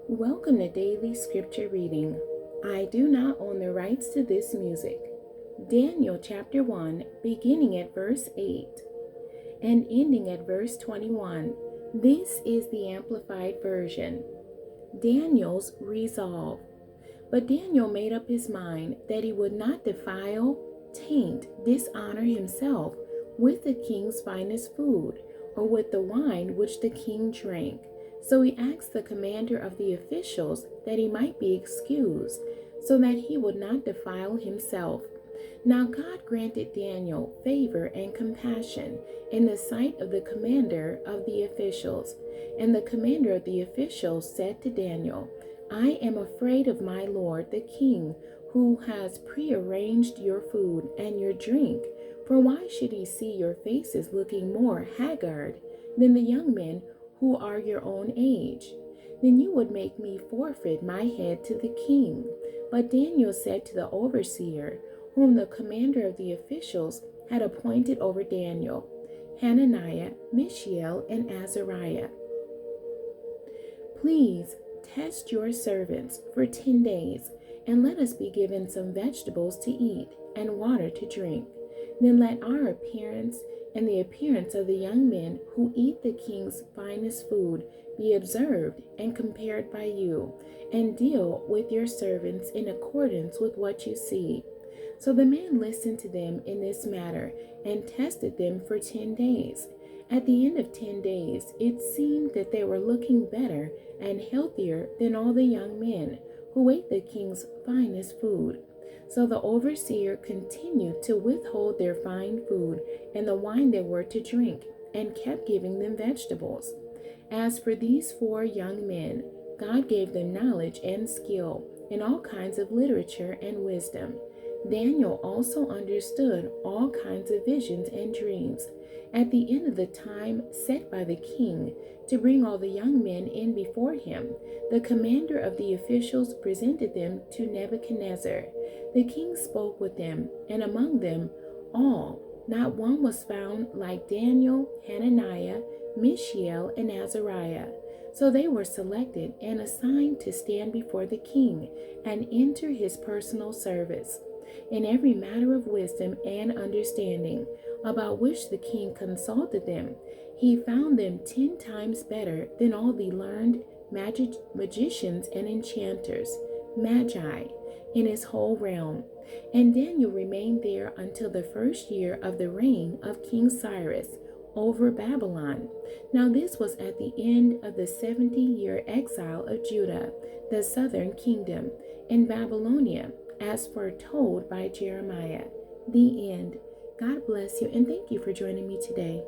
Welcome to Daily Scripture Reading. I do not own the rights to this music. Daniel chapter 1, beginning at verse 8 and ending at verse 21. This is the Amplified Version. Daniel's resolve. But Daniel made up his mind that he would not defile, taint, dishonor himself with the king's finest food, or with the wine which the king drank. So he asked the commander of the officials that he might be excused, so that he would not defile himself. Now God granted Daniel favor and compassion in the sight of the commander of the officials. And the commander of the officials said to Daniel, I am afraid of my lord the king, who has prearranged your food and your drink. For why should he see your faces looking more haggard than the young men who are your own age? Then you would make me forfeit my head to the king. But Daniel said to the overseer, whom the commander of the officials had appointed over Daniel, Hananiah, Mishael, and Azariah, please test your servants for 10 days, and let us be given some vegetables to eat and water to drink. Then let our appearance and the appearance of the young men who eat the king's finest food be observed and compared by you, and deal with your servants in accordance with what you see. So the man listened to them in this matter and tested them for 10 days. At the end of 10 days, it seemed that they were looking better and healthier than all the young men who ate the king's finest food. So the overseer continued to withhold their fine food and the wine they were to drink, and kept giving them vegetables. As for these 4 young men, God gave them knowledge and skill in all kinds of literature and wisdom. Daniel also understood all kinds of visions and dreams. At the end of the time set by the king to bring all the young men in before him, the commander of the officials presented them to Nebuchadnezzar. The king spoke with them, and among them all, not one was found like Daniel, Hananiah, Mishael, and Azariah. So they were selected and assigned to stand before the king and enter his personal service. In every matter of wisdom and understanding, about which the king consulted them, he found them 10 times better than all the learned magicians and enchanters, magi, in his whole realm. And Daniel remained there until the first year of the reign of King Cyrus over Babylon. Now this was at the end of the 70-year exile of Judah, the southern kingdom, in Babylonia, as foretold by Jeremiah. The end. God bless you, and thank you for joining me today.